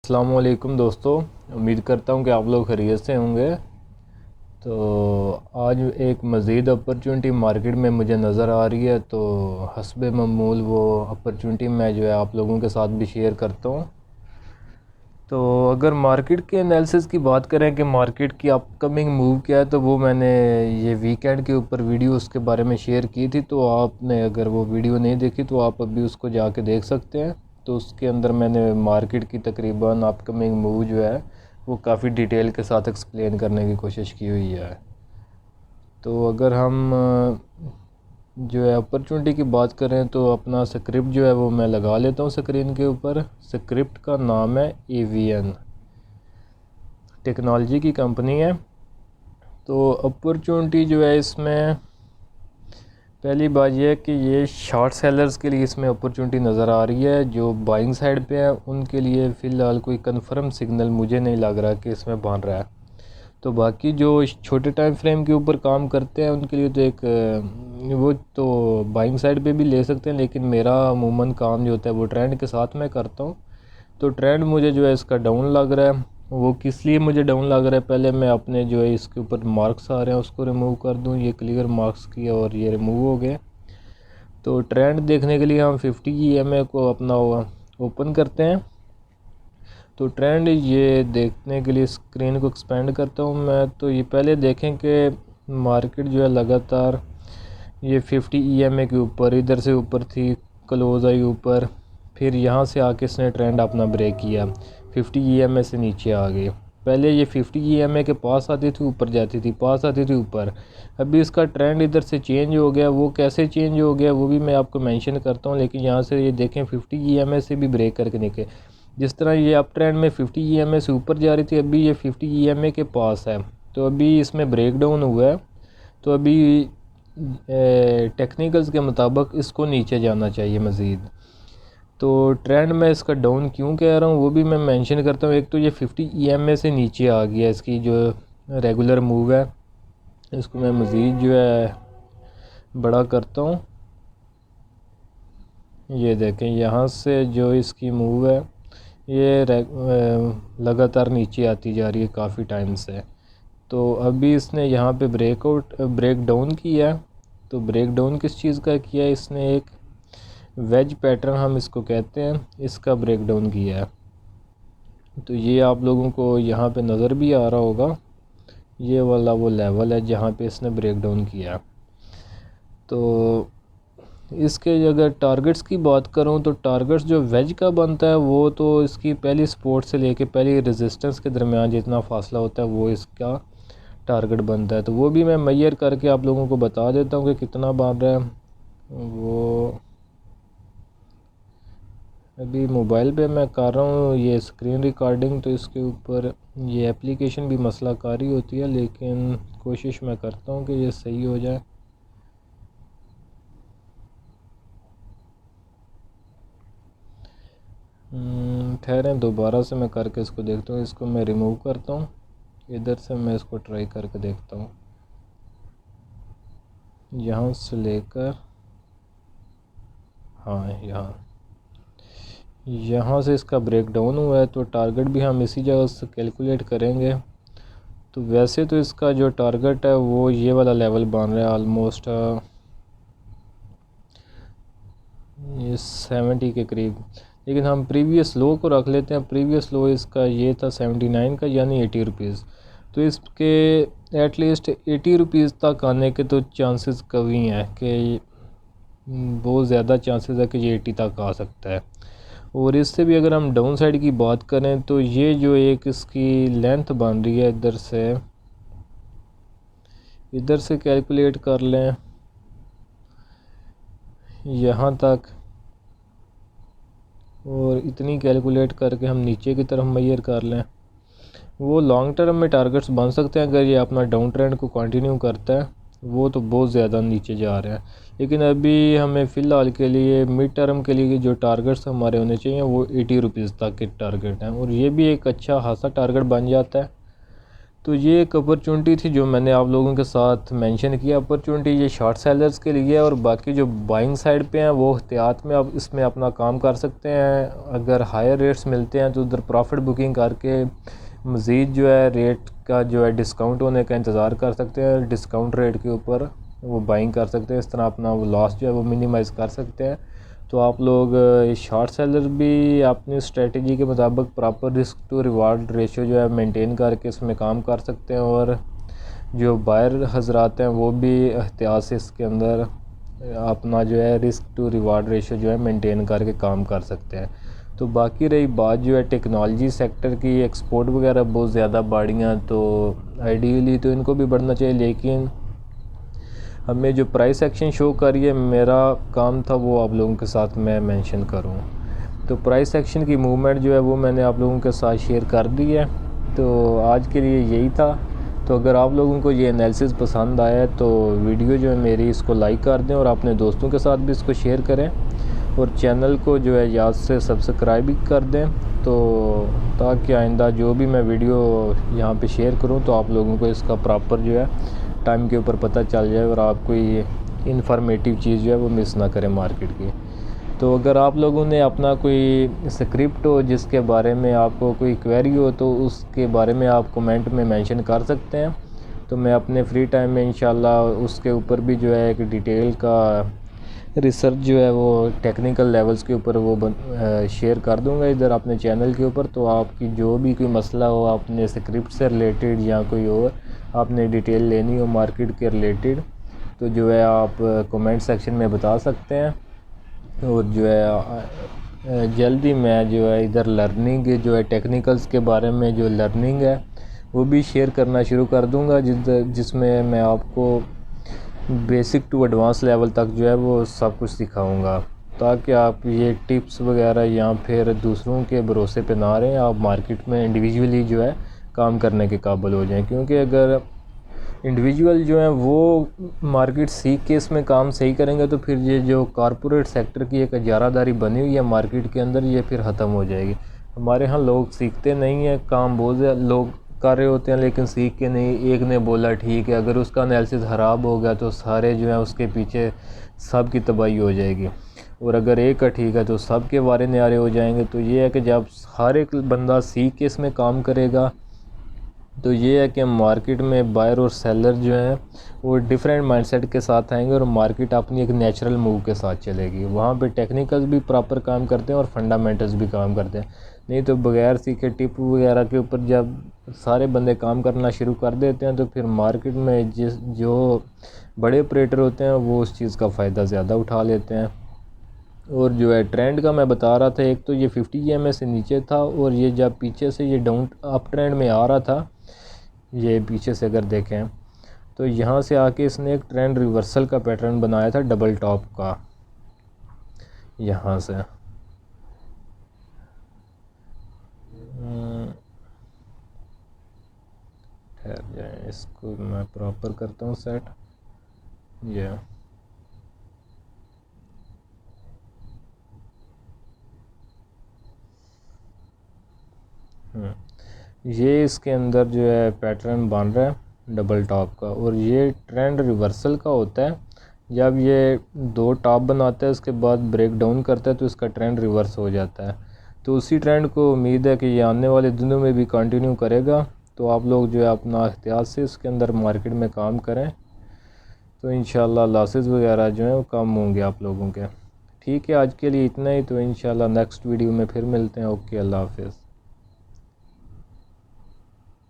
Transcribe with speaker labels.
Speaker 1: अस्सलामुअलैकुम दोस्तों, उम्मीद करता हूँ कि आप लोग खैरियत से होंगे। तो आज एक मज़ीद अपॉर्चुनिटी मार्केट में मुझे नज़र आ रही है, तो हस्बे मामूल वो अपॉर्चुनिटी मैं जो है आप लोगों के साथ भी शेयर करता हूँ। तो अगर मार्केट के एनालिसिस की बात करें कि मार्केट की अपकमिंग मूव क्या है, तो वो मैंने ये वीकेंड के ऊपर वीडियो उसके बारे में शेयर की थी। तो आपने अगर वो वीडियो नहीं देखी तो आप अभी उसको जाके देख सकते हैं। तो उसके अंदर मैंने मार्केट की तकरीबन अपकमिंग मूव जो है वो काफ़ी डिटेल के साथ एक्सप्लेन करने की कोशिश की हुई है। तो अगर हम जो है अपॉर्चुनिटी की बात करें तो अपना स्क्रिप्ट जो है वो मैं लगा लेता हूँ स्क्रीन के ऊपर। स्क्रिप्ट का नाम है AVN, टेक्नोलॉजी की कंपनी है। तो अपॉर्चुनिटी जो है इसमें पहली बात यह है कि ये शॉर्ट सेलर्स के लिए इसमें अपॉर्चुनिटी नज़र आ रही है। जो बाइंग साइड पे है उनके लिए फ़िलहाल कोई कंफर्म सिग्नल मुझे नहीं लग रहा कि इसमें बन रहा है। तो बाकी जो छोटे टाइम फ्रेम के ऊपर काम करते हैं उनके लिए तो एक वो तो बाइंग साइड पे भी ले सकते हैं, लेकिन मेरा अमूमन काम जो होता है वो ट्रेंड के साथ मैं करता हूँ। तो ट्रेंड मुझे जो है इसका डाउन लग रहा है। वो किस लिए मुझे डाउन लग रहा है, पहले मैं अपने जो है इसके ऊपर मार्क्स आ रहे हैं उसको रिमूव कर दूँ। ये क्लियर मार्क्स किया और ये रिमूव हो गए। तो ट्रेंड देखने के लिए हम 50 EMA को अपना ओपन करते हैं। तो ट्रेंड ये देखने के लिए स्क्रीन को एक्सपेंड करता हूँ मैं। तो ये पहले देखें कि मार्केट जो है लगातार ये 50 EMA के ऊपर इधर से ऊपर थी, क्लोज आई ऊपर, फिर यहाँ से आके इसने ट्रेंड अपना ब्रेक किया, 50 EMA से नीचे आ गई। पहले ये 50 EMA के पास आती थी, ऊपर जाती थी, पास आती थी, ऊपर। अभी इसका ट्रेंड इधर से चेंज हो गया। वो कैसे चेंज हो गया वो भी मैं आपको मेंशन करता हूँ, लेकिन यहाँ से ये देखें 50 EMA से भी ब्रेक करके निकले। जिस तरह ये अप ट्रेंड में 50 EMA से ऊपर जा रही थी, अभी ये 50 EMA के पास है। तो अभी इसमें ब्रेक डाउन हुआ है। तो अभी टेक्निकल्स के मुताबिक इसको नीचे जाना चाहिए मज़ीद। तो ट्रेंड में इसका डाउन क्यों कह रहा हूँ वो भी मैं मेंशन करता हूँ। एक तो ये 50 EMA से नीचे आ गया, इसकी जो रेगुलर मूव है इसको मैं मज़ीद जो है बड़ा करता हूँ। ये देखें यहाँ से जो इसकी मूव है ये लगातार नीचे आती जा रही है काफ़ी टाइम से। तो अभी इसने यहाँ पे ब्रेक डाउन किया। तो ब्रेक डाउन किस चीज़ का किया, इसने एक वेज पैटर्न हम इसको कहते हैं, इसका ब्रेक डाउन किया है। तो ये आप लोगों को यहाँ पे नज़र भी आ रहा होगा, ये वाला वो लेवल है जहाँ पे इसने ब्रेक डाउन किया। तो इसके अगर टारगेट्स की बात करूं तो टारगेट्स जो वेज का बनता है वो तो इसकी पहली सपोर्ट से लेके पहली रेजिस्टेंस के दरमियान जितना फासला होता है वो इसका टारगेट बनता है। तो वो भी मैं मेजर करके आप लोगों को बता देता हूं कि कितना बन रहा है। वो अभी मोबाइल पे मैं कर रहा हूँ ये स्क्रीन रिकॉर्डिंग, तो इसके ऊपर ये एप्लीकेशन भी मसलाकारी होती है, लेकिन कोशिश मैं करता हूँ कि ये सही हो जाए। ठहरें, दोबारा से मैं करके इसको देखता हूँ। इसको मैं रिमूव करता हूँ, इधर से मैं इसको ट्राई करके देखता हूँ। यहाँ से लेकर हाँ यहाँ से इसका ब्रेक डाउन हुआ है। तो टारगेट भी हम इसी जगह से कैलकुलेट करेंगे। तो वैसे तो इसका जो टारगेट है वो ये वाला लेवल बन रहा है ऑलमोस्ट ये 70 के करीब, लेकिन हम प्रीवियस लो को रख लेते हैं। प्रीवियस लो इसका ये था 79 का, यानी 80 रुपीज़। तो इसके एटलीस्ट 80 रुपीज़ तक आने के तो चांसेस कभी हैं कि बहुत ज़्यादा चांसेस है कि ये 80 तक आ सकता है। और इससे भी अगर हम डाउन साइड की बात करें तो ये जो एक इसकी लेंथ बन रही है इधर से कैलकुलेट कर लें यहाँ तक, और इतनी कैलकुलेट करके हम नीचे की तरफ मेजर कर लें। वो लॉन्ग टर्म में टारगेट्स बन सकते हैं अगर ये अपना डाउन ट्रेंड को कंटिन्यू करता है। वो तो बहुत ज़्यादा नीचे जा रहे हैं, लेकिन अभी हमें फ़िलहाल के लिए मिड टर्म के लिए जो टारगेट्स हमारे होने चाहिए वो 80 रुपीज़ तक के टारगेट हैं, और ये भी एक अच्छा खासा टारगेट बन जाता है। तो ये एक अपॉर्चुनिटी थी जो मैंने आप लोगों के साथ मेंशन किया। अपॉर्चुनिटी ये शॉर्ट सेलर्स के लिए है, और बाकी जो बाइंग साइड पे हैं वो एहतियात में आप इसमें अपना काम कर सकते हैं। अगर हायर रेट्स मिलते हैं तो उधर प्रॉफिट बुकिंग करके मज़ीद जो है रेट का जो है डिस्काउंट होने का इंतज़ार कर सकते हैं। डिस्काउंट रेट के ऊपर वो बाइंग कर सकते हैं, इस तरह अपना वो लॉस जो है वो मिनिमाइज़ कर सकते हैं। तो आप लोग शॉर्ट सेलर भी अपनी स्ट्रेटजी के मुताबिक proper risk to reward ratio जो है मेंटेन करके इसमें काम कर सकते हैं, और जो बायर हजरात हैं वो भी एहतियात से इसके अंदर अपना जो है रिस्क टू रिवार्ड रेशियो जो है मेंटेन करके काम कर सकते हैं। तो बाकी रही बात जो है टेक्नोलॉजी सेक्टर की, एक्सपोर्ट वगैरह बहुत ज़्यादा बढ़ियाँ, तो आइडियली तो इनको भी बढ़ना चाहिए, लेकिन हमें जो प्राइस एक्शन शो करिए मेरा काम था वो आप लोगों के साथ मैं मेंशन करूं। तो प्राइस एक्शन की मूवमेंट जो है वो मैंने आप लोगों के साथ शेयर कर दी है। तो आज के लिए यही था। तो अगर आप लोगों को ये एनालिसिस पसंद आया तो वीडियो जो है मेरी इसको लाइक कर दें, और अपने दोस्तों के साथ भी इसको शेयर करें, और चैनल को जो है याद से सब्सक्राइब भी कर दें, तो ताकि आइंदा जो भी मैं वीडियो यहाँ पे शेयर करूँ तो आप लोगों को इसका प्रॉपर जो है टाइम के ऊपर पता चल जाए, और आप कोई इन्फॉर्मेटिव चीज़ जो है वो मिस ना करें मार्केट की। तो अगर आप लोगों ने अपना कोई स्क्रिप्ट हो जिसके बारे में आपको कोई क्वेरी हो तो उसके बारे में आप कमेंट में मेंशन कर सकते हैं। तो मैं अपने फ्री टाइम में इंशाल्लाह उसके ऊपर भी जो है एक डिटेल का रिसर्च जो है वो टेक्निकल लेवल्स के ऊपर वो शेयर कर दूंगा इधर अपने चैनल के ऊपर। तो आपकी जो भी कोई मसला हो अपने स्क्रिप्ट से रिलेटेड या कोई और आपने डिटेल लेनी हो मार्केट के रिलेटेड, तो जो है आप कमेंट सेक्शन में बता सकते हैं। और जो है जल्दी मैं जो है इधर लर्निंग जो है टेक्निकल्स के बारे में जो लर्निंग है वो भी शेयर करना शुरू कर दूंगा, जिसमें मैं आपको बेसिक टू एडवांस लेवल तक जो है वो सब कुछ सिखाऊंगा, ताकि आप ये टिप्स वगैरह या फिर दूसरों के भरोसे पे ना रहें, आप मार्केट में इंडिविजुअली जो है काम करने के काबिल हो जाएं। क्योंकि अगर इंडिविजुअल जो है वो मार्केट सीख के इसमें काम सही करेंगे तो फिर ये जो कॉरपोरेट सेक्टर की एक इजारादारी बनी हुई है मार्केट के अंदर ये फिर ख़त्म हो जाएगी। हमारे यहाँ लोग सीखते नहीं हैं, काम बहुत लोग कर रहे होते हैं लेकिन सीख के नहीं। एक ने बोला ठीक है, अगर उसका एनालिसिस ख़राब हो गया तो सारे जो है उसके पीछे सब की तबाही हो जाएगी, और अगर एक का ठीक है तो सब के वारे न्यारे हो जाएंगे। तो ये है कि जब हर एक बंदा सीख के इसमें काम करेगा तो ये है कि मार्केट में बायर और सेलर जो है वो डिफरेंट माइंडसेट के साथ आएंगे, और मार्केट अपनी एक नेचुरल मूव के साथ चलेगी। वहाँ पे टेक्निकल्स भी प्रॉपर काम करते हैं और फंडामेंटल्स भी काम करते हैं। नहीं तो बगैर सीखे टिप वगैरह के ऊपर जब सारे बंदे काम करना शुरू कर देते हैं तो फिर मार्केट में जो बड़े ऑपरेटर होते हैं वो उस चीज़ का फ़ायदा ज़्यादा उठा लेते हैं। और जो है ट्रेंड का मैं बता रहा था, एक तो ये 50 EMA से नीचे था, और ये जब पीछे से ये डाउन अप ट्रेंड में आ रहा था, ये पीछे से अगर देखें तो यहाँ से आके इसने एक ट्रेंड रिवर्सल का पैटर्न बनाया था डबल टॉप का। यहाँ से ठहर जाए, इसको मैं प्रॉपर करता हूँ सेट। ये इसके अंदर जो है पैटर्न बन रहा है डबल टॉप का, और ये ट्रेंड रिवर्सल का होता है। जब ये दो टॉप बनाता है उसके बाद ब्रेक डाउन करता है तो इसका ट्रेंड रिवर्स हो जाता है। तो उसी ट्रेंड को उम्मीद है कि ये आने वाले दिनों में भी कंटिन्यू करेगा। तो आप लोग जो है अपना एहतियात से इसके अंदर मार्केट में काम करें, तो इंशाल्लाह लॉसेस वगैरह जो हैं वो कम होंगे आप लोगों के। ठीक है, आज के लिए इतना ही। तो इंशाल्लाह नेक्स्ट वीडियो में फिर मिलते हैं। ओके, अल्लाह हाफिज़।